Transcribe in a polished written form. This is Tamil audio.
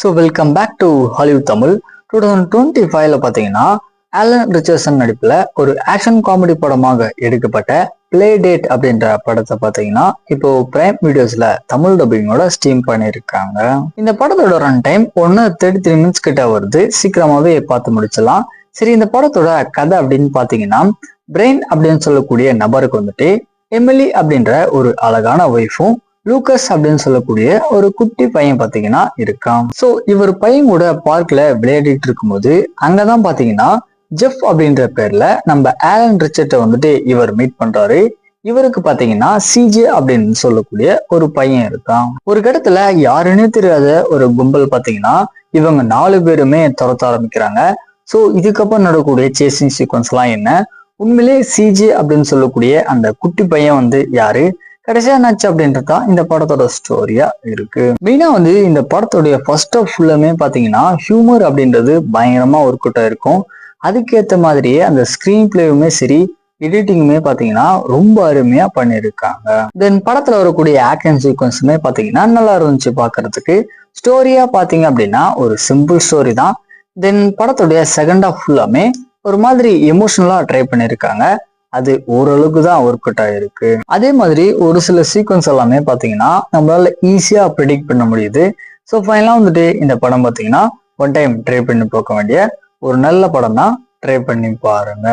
So welcome back to Hollywood Tamil. 2025ல பார்த்தீங்கன்னா ஆலன் ரிச்சர்சன் நடிப்பில் ஒரு ஆக்ஷன் காமெடி படமாக எடுக்கப்பட்ட பிளே டேட் அப்படின்ற படத்தை பார்த்தீங்கன்னா இப்போ பிரைம் வீடியோஸ்ல தமிழ் டப்பிங்கோட ஸ்ட்ரீம் பண்ணியிருக்காங்க. இந்த படத்தோட ரன் டைம் 1:33 மினிட்ஸ் கிட்ட வருது. சீக்கிரமாவே பார்த்து முடிச்சிடலாம். சரி, இந்த படத்தோட கதை அப்படின்னு பார்த்தீங்கன்னா, பிரெயின் அப்படின்னு சொல்லக்கூடிய நபருக்கு வந்துட்டு எமிலி அப்படின்ற ஒரு அழகான ஒய்ஃபும் லூக்கஸ் அப்படின்னு சொல்லக்கூடிய ஒரு குட்டி பையன் பாத்தீங்கன்னா இருக்கான். சோ இவர் பையன் கூட பார்க்ல விளையாடிட்டு இருக்கும்போது அங்கதான் பாத்தீங்கன்னா ஜெஃப் அப்படின்ற பேர்ல நம்ம ஆலன் ரிச்சர்ட்டை வந்துட்டு இவர் மீட் பண்றாரு. இவருக்கு பாத்தீங்கன்னா சிஜே அப்படின்னு சொல்லக்கூடிய ஒரு பையன் இருக்கான். ஒரு இடத்துல யாருன்னே தெரியாத ஒரு கும்பல் பாத்தீங்கன்னா இவங்க 4 பேருமே துரத்த ஆரம்பிக்கிறாங்க. சோ இதுக்கப்புறம் நடக்கக்கூடிய சேசிங் சீக்வன்ஸ் எல்லாம் என்ன, உண்மையிலே சிஜே அப்படின்னு சொல்லக்கூடிய அந்த குட்டி பையன் வந்து யாரு, கடைசியா என்னாச்சு அப்படின்றதான் இந்த படத்தோட ஸ்டோரியா இருக்கு. மெயினா வந்து இந்த படத்தோடைய ஃபர்ஸ்ட் ஆஃப் ஃபுல்லுமே பாத்தீங்கன்னா ஹியூமர் அப்படின்றது பயங்கரமா ஒர்க் அவுட் ஆயிருக்கும். அதுக்கேற்ற மாதிரியே அந்த ஸ்கிரீன் பிளேவுமே சரி, எடிட்டிங்குமே பாத்தீங்கன்னா ரொம்ப அருமையா பண்ணியிருக்காங்க. தென் படத்துல வரக்கூடிய ஆக்ஷன் சீக்வன்ஸுமே பாத்தீங்கன்னா நல்லா இருந்துச்சு பாக்குறதுக்கு. ஸ்டோரியா பாத்தீங்க அப்படின்னா ஒரு சிம்பிள் ஸ்டோரி தான். தென் படத்துடைய செகண்ட் ஆஃப் ஃபுல்லாமே ஒரு மாதிரி எமோஷனலா ட்ரை பண்ணியிருக்காங்க. அது ஓரளவுக்கு தான் ஒர்க் அவுட் ஆயிருக்கு. அதே மாதிரி ஒரு சில சீக்வன்ஸ் எல்லாமே பாத்தீங்கன்னா நம்மளால ஈஸியா ப்ரெடிக்ட் பண்ண முடியுது. ஸோ ஃபைனலா வந்துட்டு இந்த படம் பாத்தீங்கன்னா ஒன் டைம் ட்ரை பண்ணி பார்க்க வேண்டிய ஒரு நல்ல படம் தான். ட்ரை பண்ணி பாருங்க.